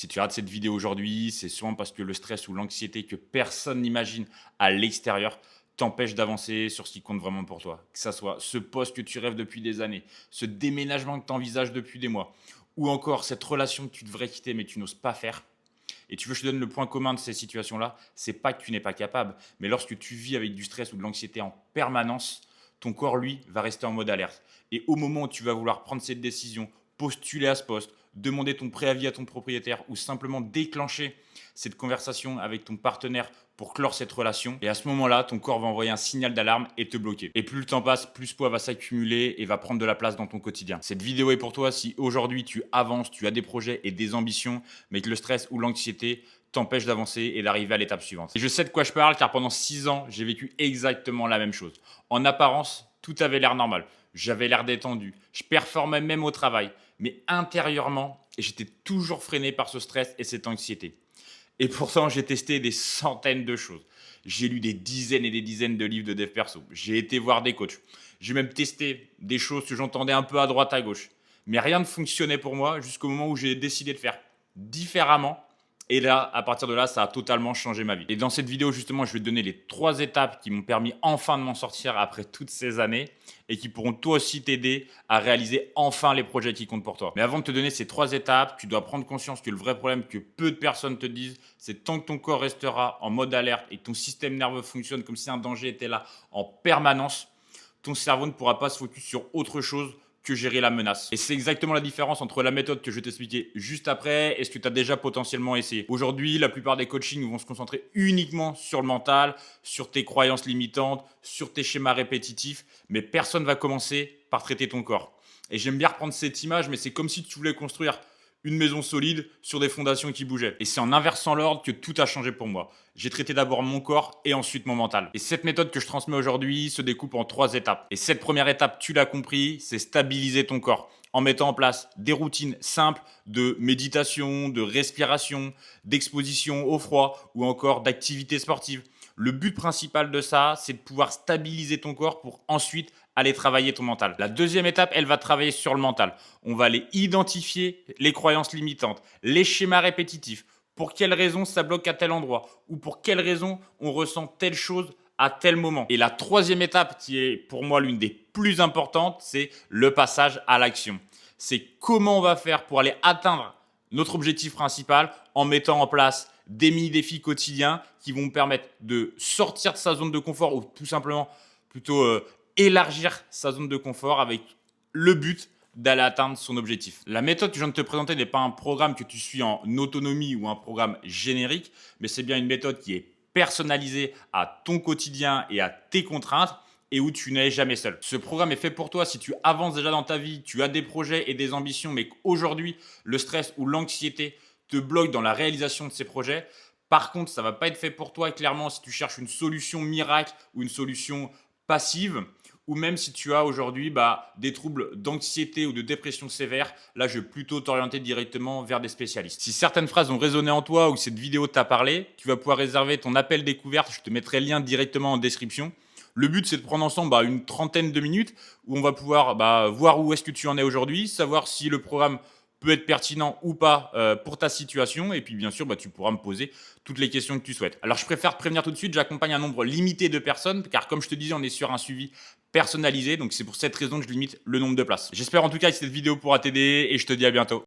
Si tu regardes cette vidéo aujourd'hui, c'est souvent parce que le stress ou l'anxiété que personne n'imagine à l'extérieur t'empêche d'avancer sur ce qui compte vraiment pour toi. Que ça soit ce poste que tu rêves depuis des années, ce déménagement que tu envisages depuis des mois, ou encore cette relation que tu devrais quitter mais que tu n'oses pas faire. Et tu veux que je te donne le point commun de ces situations-là, c'est pas que tu n'es pas capable, mais lorsque tu vis avec du stress ou de l'anxiété en permanence, ton corps, lui, va rester en mode alerte. Et au moment où tu vas vouloir prendre cette décision, postuler à ce poste, demander ton préavis à ton propriétaire ou simplement déclencher cette conversation avec ton partenaire pour clore cette relation. Et à ce moment-là, ton corps va envoyer un signal d'alarme et te bloquer. Et plus le temps passe, plus ce poids va s'accumuler et va prendre de la place dans ton quotidien. Cette vidéo est pour toi si aujourd'hui tu avances, tu as des projets et des ambitions, mais que le stress ou l'anxiété t'empêche d'avancer et d'arriver à l'étape suivante. Et je sais de quoi je parle car pendant 6 ans, j'ai vécu exactement la même chose. En apparence, tout avait l'air normal. J'avais l'air détendu. Je performais même au travail. Mais intérieurement, j'étais toujours freiné par ce stress et cette anxiété. Et pourtant, j'ai testé des centaines de choses. J'ai lu des dizaines et des dizaines de livres de dev perso. J'ai été voir des coachs. J'ai même testé des choses que j'entendais un peu à droite, à gauche. Mais rien ne fonctionnait pour moi jusqu'au moment où j'ai décidé de faire différemment. Et là, à partir de là, ça a totalement changé ma vie. Et dans cette vidéo, justement, je vais te donner les 3 étapes qui m'ont permis enfin de m'en sortir après toutes ces années et qui pourront toi aussi t'aider à réaliser enfin les projets qui comptent pour toi. Mais avant de te donner ces 3 étapes, tu dois prendre conscience que le vrai problème que peu de personnes te disent, c'est tant que ton corps restera en mode alerte et que ton système nerveux fonctionne comme si un danger était là en permanence, ton cerveau ne pourra pas se focus sur autre chose que gérer la menace. Et c'est exactement la différence entre la méthode que je vais t'expliquer juste après et ce que tu as déjà potentiellement essayé. Aujourd'hui, la plupart des coachings vont se concentrer uniquement sur le mental, sur tes croyances limitantes, sur tes schémas répétitifs, mais personne ne va commencer par traiter ton corps. Et j'aime bien reprendre cette image, mais c'est comme si tu voulais construire une maison solide sur des fondations qui bougeaient. Et c'est en inversant l'ordre que tout a changé pour moi. J'ai traité d'abord mon corps et ensuite mon mental. Et cette méthode que je transmets aujourd'hui se découpe en 3 étapes. Et cette première étape, tu l'as compris, c'est stabiliser ton corps en mettant en place des routines simples de méditation, de respiration, d'exposition au froid ou encore d'activité sportive. Le but principal de ça, c'est de pouvoir stabiliser ton corps pour ensuite aller travailler ton mental. La deuxième étape, elle va travailler sur le mental. On va aller identifier les croyances limitantes, les schémas répétitifs, pour quelles raisons ça bloque à tel endroit ou pour quelles raisons on ressent telle chose à tel moment. Et la troisième étape, qui est pour moi l'une des plus importantes, c'est le passage à l'action. C'est comment on va faire pour aller atteindre notre objectif principal en mettant en place des mini-défis quotidiens qui vont me permettre de sortir de sa zone de confort ou tout simplement plutôt élargir sa zone de confort avec le but d'aller atteindre son objectif. La méthode que je viens de te présenter n'est pas un programme que tu suis en autonomie ou un programme générique, mais c'est bien une méthode qui est personnalisée à ton quotidien et à tes contraintes et où tu n'es jamais seul. Ce programme est fait pour toi si tu avances déjà dans ta vie, tu as des projets et des ambitions, mais qu'aujourd'hui, le stress ou l'anxiété te bloque dans la réalisation de ces projets. Par contre, ça ne va pas être fait pour toi clairement si tu cherches une solution miracle ou une solution passive, ou même si tu as aujourd'hui des troubles d'anxiété ou de dépression sévère, là je vais plutôt t'orienter directement vers des spécialistes. Si certaines phrases ont résonné en toi ou que cette vidéo t'a parlé, tu vas pouvoir réserver ton appel découverte, je te mettrai le lien directement en description. Le but, c'est de prendre ensemble une trentaine de minutes où on va pouvoir voir où est-ce que tu en es aujourd'hui, savoir si le programme peut être pertinent ou pas pour ta situation. Et puis, bien sûr, tu pourras me poser toutes les questions que tu souhaites. Alors, je préfère te prévenir tout de suite, j'accompagne un nombre limité de personnes, car comme je te disais, on est sur un suivi personnalisé. Donc, c'est pour cette raison que je limite le nombre de places. J'espère en tout cas que cette vidéo pourra t'aider et je te dis à bientôt.